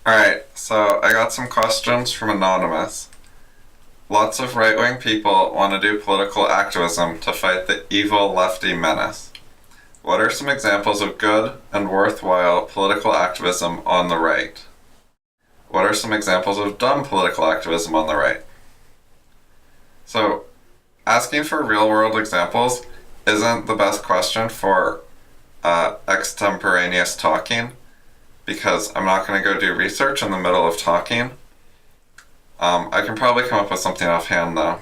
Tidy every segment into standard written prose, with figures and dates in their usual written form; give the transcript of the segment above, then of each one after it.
Alright, so I got some questions from Anonymous. Lots of right-wing people want to do political activism to fight the evil lefty menace. What are some examples of good and worthwhile political activism on the right? What are some examples of dumb political activism on the right? So, asking for real-world examples isn't the best question for extemporaneous talking, because I'm not going to go do research in the middle of talking. I can probably come up with something offhand though.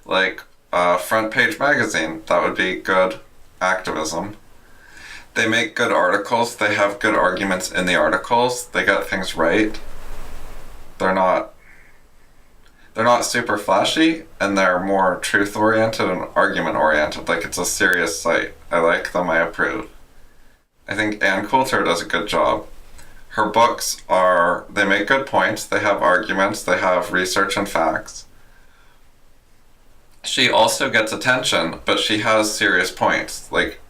Like Front Page Magazine, that would be good activism. They make good articles, they have good arguments in the articles, they get things right. They're not super flashy, and they're more truth-oriented and argument-oriented. Like, it's a serious site. I like them, I approve. I think Ann Coulter does a good job. Her books they make good points, they have arguments, they have research and facts. She also gets attention, but she has serious points. Like,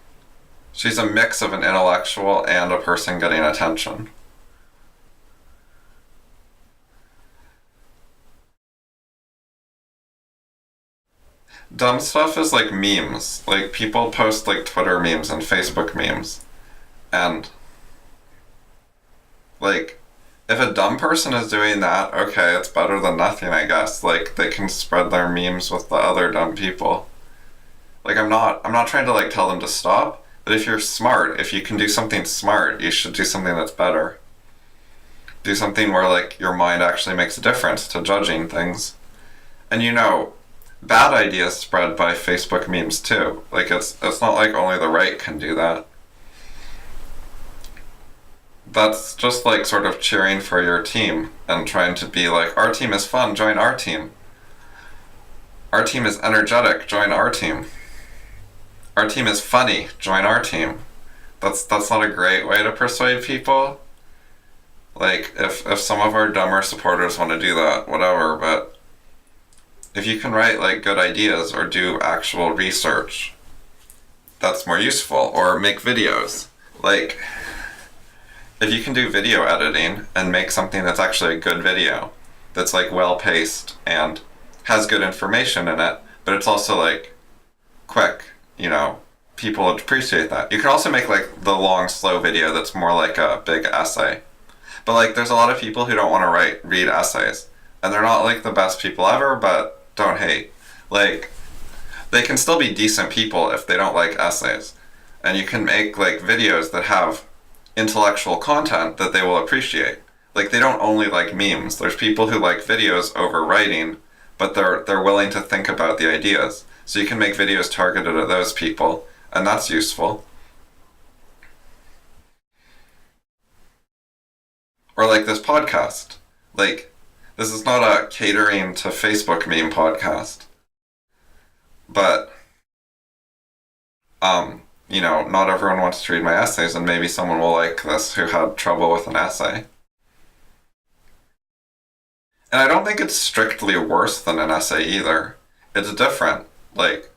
she's a mix of an intellectual and a person getting attention. Dumb stuff is like memes. Like, people post like Twitter memes and Facebook memes. And, like, if a dumb person is doing that, okay, it's better than nothing, I guess. Like, they can spread their memes with the other dumb people. Like, I'm not trying to, like, tell them to stop, but if you're smart, if you can do something smart, you should do something that's better. Do something where, like, your mind actually makes a difference to judging things. And bad ideas spread by Facebook memes too. Like, it's not like only the right can do that. That's just like sort of cheering for your team and trying to be like, our team is fun, join our team. Our team is energetic, join our team. Our team is funny, join our team. That's not a great way to persuade people. Like, if some of our dumber supporters want to do that, whatever, but if you can write like good ideas or do actual research, that's more useful. Or make videos. Like, if you can do video editing and make something that's actually a good video, that's like well paced and has good information in it, but it's also like quick, people would appreciate that. You can also make like the long, slow video that's more like a big essay. But like, there's a lot of people who don't want to read essays, and they're not like the best people ever, but don't hate. Like, they can still be decent people if they don't like essays. And you can make like videos that have intellectual content that they will appreciate. Like, they don't only like memes. There's people who like videos over writing, but they're willing to think about the ideas. So you can make videos targeted at those people, and that's useful. Or like this podcast. Like, this is not a catering to Facebook meme podcast. But, not everyone wants to read my essays, and maybe someone will like this who had trouble with an essay. And I don't think it's strictly worse than an essay either. It's different. Like,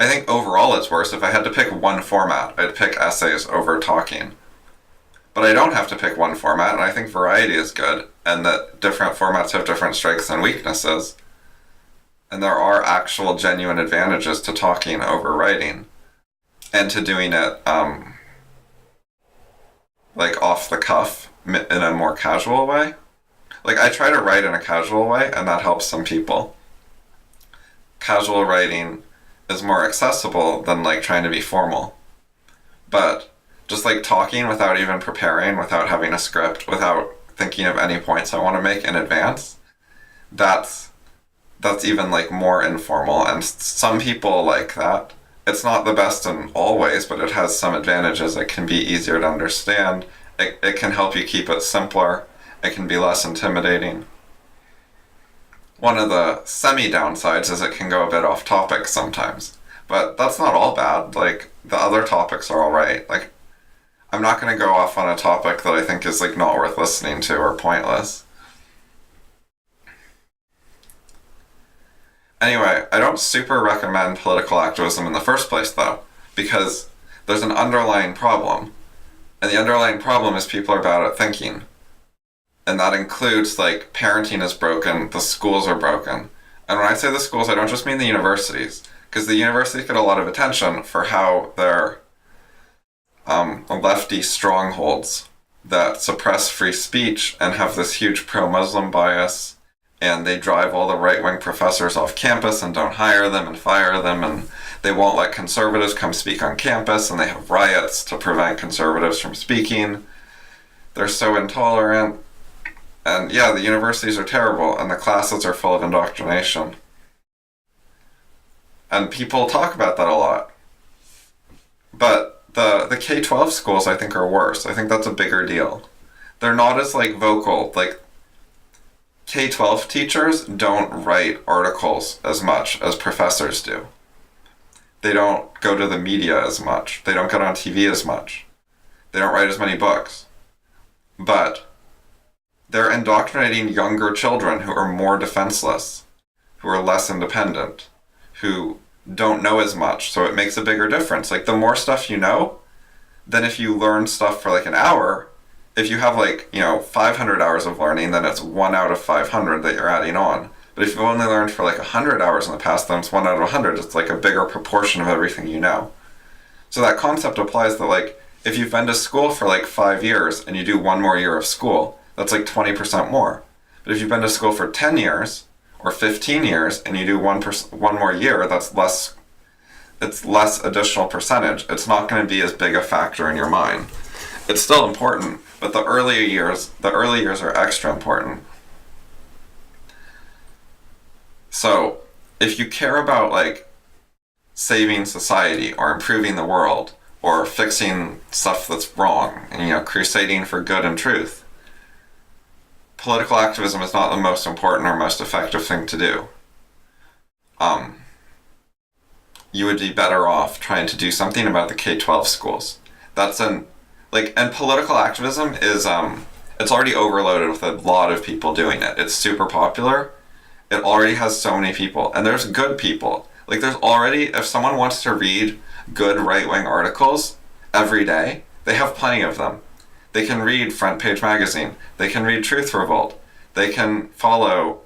I think overall it's worse. If I had to pick one format, I'd pick essays over talking. But I don't have to pick one format, and I think variety is good, and that different formats have different strengths and weaknesses. And there are actual genuine advantages to talking over writing, and to doing it like off the cuff in a more casual way. Like, I try to write in a casual way, and that helps some people. Casual writing is more accessible than like trying to be formal. But just like talking without even preparing, without having a script, without thinking of any points I want to make in advance, that's even like more informal, and some people like that. It's not the best in all ways, but it has some advantages. It can be easier to understand. It can help you keep it simpler. It can be less intimidating. One of the semi-downsides is it can go a bit off topic sometimes. But that's not all bad. Like, the other topics are alright. Like, I'm not going to go off on a topic that I think is like not worth listening to or pointless. Anyway, I don't super recommend political activism in the first place though, because there's an underlying problem. And the underlying problem is people are bad at thinking. And that includes, like, parenting is broken, the schools are broken. And when I say the schools, I don't just mean the universities, because the universities get a lot of attention for how they're lefty strongholds that suppress free speech and have this huge pro-Muslim bias, and they drive all the right-wing professors off campus and don't hire them and fire them, and they won't let conservatives come speak on campus, and they have riots to prevent conservatives from speaking. They're so intolerant. And yeah, the universities are terrible, and the classes are full of indoctrination. And people talk about that a lot. But the K-12 schools, I think, are worse. I think that's a bigger deal. They're not as, like, vocal. Like, K-12 teachers don't write articles as much as professors do. They don't go to the media as much. They don't get on TV as much. They don't write as many books. But they're indoctrinating younger children who are more defenseless, who are less independent, who don't know as much, so it makes a bigger difference. Like, the more stuff you know, then if you learn stuff for like an hour, if you have, like, 500 hours of learning, then it's 1 out of 500 that you're adding on. But if you've only learned for like 100 hours in the past, then it's 1 out of 100. It's like a bigger proportion of everything you know. So that concept applies that, like, if you've been to school for like 5 years and you do 1 more year of school, that's like 20% more. But if you've been to school for 10 years or 15 years and you do 1 more year, that's less. It's less additional percentage. It's not going to be as big a factor in your mind. It's still important, but the early years are extra important. So, if you care about, like, saving society or improving the world or fixing stuff that's wrong and, crusading for good and truth, political activism is not the most important or most effective thing to do. You would be better off trying to do something about the K-12 schools. And political activism is, it's already overloaded with a lot of people doing it. It's super popular. It already has so many people, and there's good people. Like, there's already, if someone wants to read good right-wing articles every day, they have plenty of them. They can read Front Page Magazine. They can read Truth Revolt. They can follow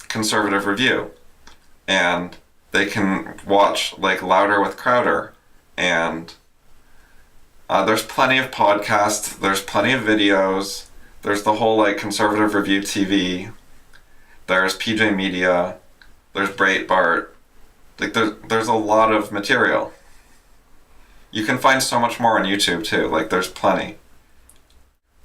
Conservative Review. And they can watch, like, Louder with Crowder. And there's plenty of podcasts. There's plenty of videos. There's the whole, like, Conservative Review TV. There's PJ Media. There's Breitbart. Like, there's a lot of material. You can find so much more on YouTube, too. Like, there's plenty.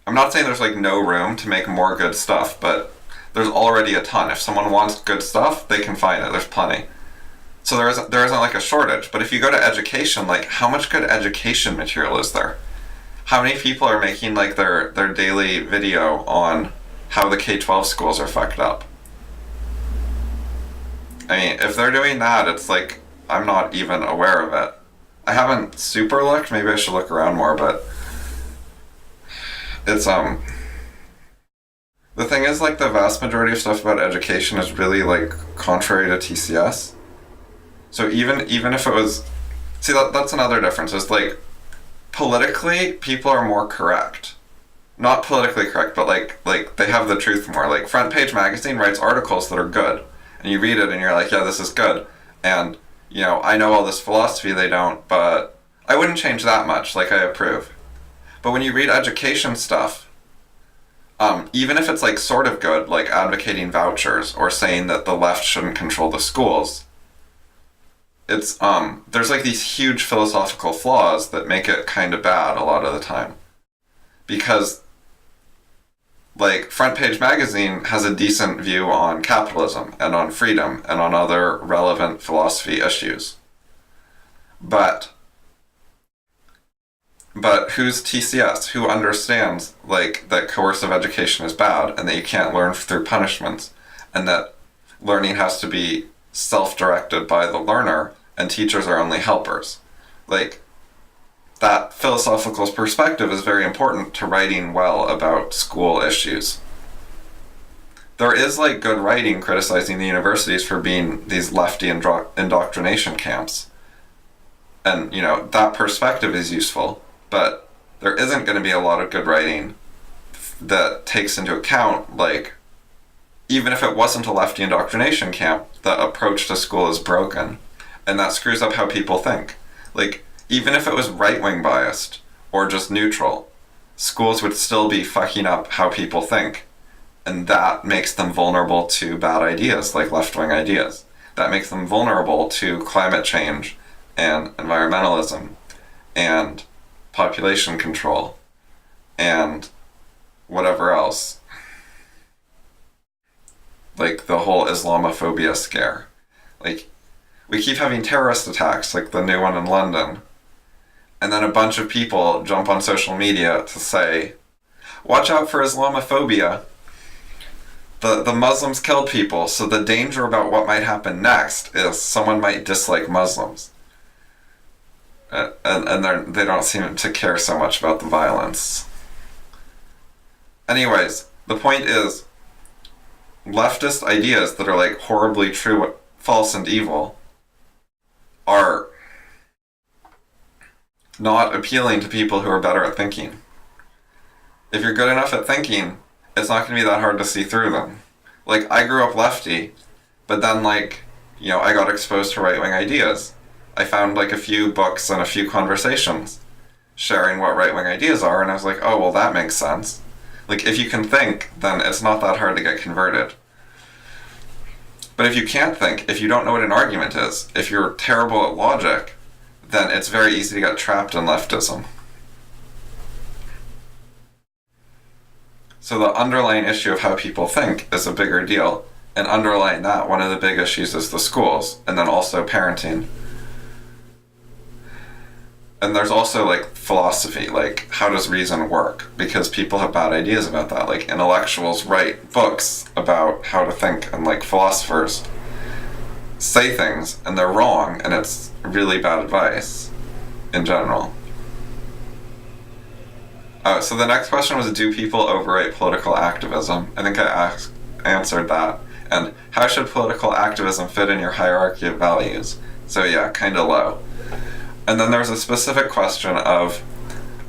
I'm not saying there's, like, no room to make more good stuff, but there's already a ton. If someone wants good stuff, they can find it. There's plenty. So there isn't like, a shortage. But if you go to education, like, how much good education material is there? How many people are making, like, their daily video on how the K-12 schools are fucked up? I mean, if they're doing that, it's like, I'm not even aware of it. I haven't super looked. Maybe I should look around more, but it's, the thing is, like, the vast majority of stuff about education is really, like, contrary to TCS. So even if it was, see, that's another difference. It's like, politically, people are more correct. Not politically correct, but like they have the truth more. Like, Front Page Magazine writes articles that are good, and you read it and you're like, yeah, this is good. And, I know all this philosophy, they don't, but I wouldn't change that much. Like, I approve. But when you read education stuff, even if it's, like, sort of good, like advocating vouchers or saying that the left shouldn't control the schools, it's, there's, like, these huge philosophical flaws that make it kind of bad a lot of the time. Because, like, Front Page Magazine has a decent view on capitalism and on freedom and on other relevant philosophy issues. But who's TCS? Who understands, like, that coercive education is bad and that you can't learn through punishments and that learning has to be self-directed by the learner and teachers are only helpers? Like, that philosophical perspective is very important to writing well about school issues. There is, like, good writing criticizing the universities for being these lefty indoctrination camps. And, that perspective is useful, but there isn't going to be a lot of good writing that takes into account, like, even if it wasn't a lefty indoctrination camp, the approach to school is broken. And that screws up how people think. Like, even if it was right-wing biased, or just neutral, schools would still be fucking up how people think. And that makes them vulnerable to bad ideas, like left-wing ideas. That makes them vulnerable to climate change and environmentalism and population control and whatever else. Like the whole Islamophobia scare. Like, we keep having terrorist attacks, like the new one in London, and then a bunch of people jump on social media to say, watch out for Islamophobia. The Muslims killed people, so the danger about what might happen next is someone might dislike Muslims. And they don't seem to care so much about the violence. Anyways, the point is, leftist ideas that are like horribly true, false, and evil are not appealing to people who are better at thinking. If you're good enough at thinking, it's not going to be that hard to see through them. Like, I grew up lefty, but then, like, you know, I got exposed to right-wing ideas. I found, like, a few books and a few conversations sharing what right-wing ideas are, and I was like, oh, well, that makes sense. Like, if you can think, then it's not that hard to get converted. But if you can't think, if you don't know what an argument is, if you're terrible at logic, then it's very easy to get trapped in leftism. So the underlying issue of how people think is a bigger deal, and underlying that, one of the big issues is the schools, and then also parenting. And there's also, like, philosophy, like, how does reason work? Because people have bad ideas about that. Like, intellectuals write books about how to think, and, like, philosophers say things, and they're wrong, and it's really bad advice in general. So the next question was, do people overrate political activism? I think I answered that. And how should political activism fit in your hierarchy of values? So yeah, kind of low. And then there's a specific question of,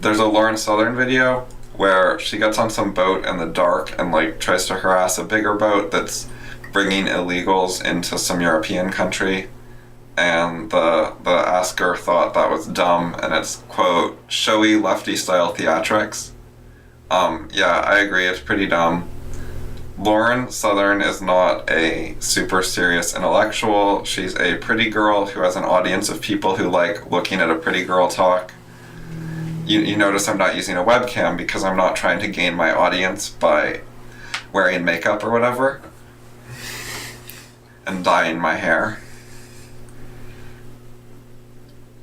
there's a Lauren Southern video where she gets on some boat in the dark and, like, tries to harass a bigger boat that's bringing illegals into some European country. And the asker thought that was dumb, and it's, quote, showy lefty-style theatrics. Yeah, I agree, it's pretty dumb. Lauren Southern is not a super serious intellectual. She's a pretty girl who has an audience of people who like looking at a pretty girl talk. You notice I'm not using a webcam because I'm not trying to gain my audience by wearing makeup or whatever. And dyeing my hair.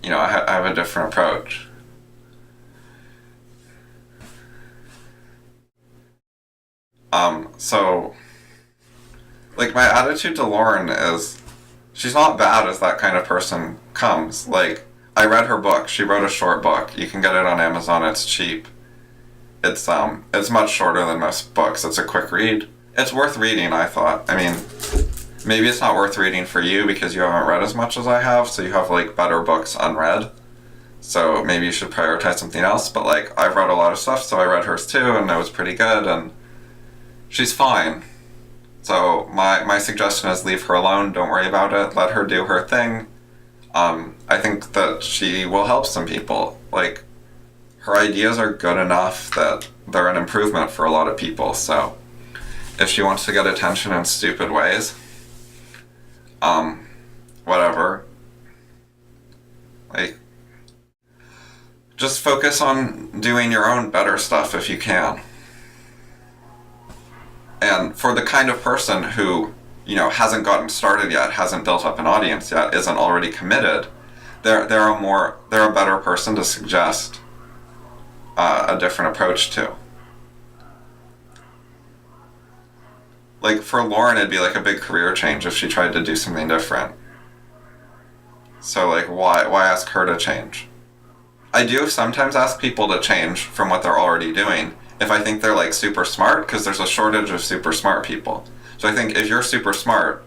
You know, I have a different approach. So, like, my attitude to Lauren is, she's not bad as that kind of person comes. Like, I read her book. She wrote a short book. You can get it on Amazon. It's cheap. It's much shorter than most books. It's a quick read. It's worth reading, I thought. I mean, maybe it's not worth reading for you because you haven't read as much as I have, so you have, like, better books unread. So maybe you should prioritize something else. But, like, I've read a lot of stuff, so I read hers too, and it was pretty good, and she's fine. So my suggestion is leave her alone, don't worry about it, let her do her thing. I think that she will help some people. Like, her ideas are good enough that they're an improvement for a lot of people, so if she wants to get attention in stupid ways, whatever. Like, just focus on doing your own better stuff if you can. And for the kind of person who, you know, hasn't gotten started yet, hasn't built up an audience yet, isn't already committed, they're a better person to suggest a different approach to. Like, for Lauren, it'd be like a big career change if she tried to do something different. So, like, why ask her to change? I do sometimes ask people to change from what they're already doing if I think they're, like, super smart, because there's a shortage of super smart people. So I think if you're super smart,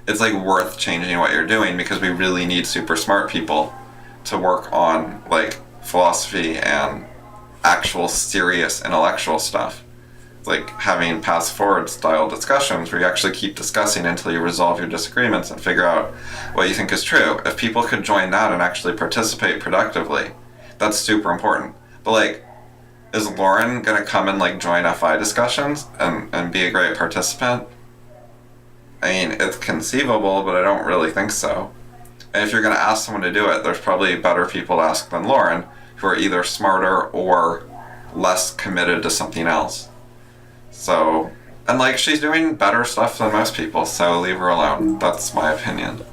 it's, like, worth changing what you're doing, because we really need super smart people to work on, like, philosophy and actual serious intellectual stuff. like having pass forward style discussions where you actually keep discussing until you resolve your disagreements and figure out what you think is true. If people could join that and actually participate productively, that's super important. But like, is Lauren gonna come and like join FI discussions and be a great participant? I mean, it's conceivable, but I don't really think so. And if you're gonna ask someone to do it, there's probably better people to ask than Lauren, who are either smarter or less committed to something else. So, and like, she's doing better stuff than most people, so leave her alone. That's my opinion.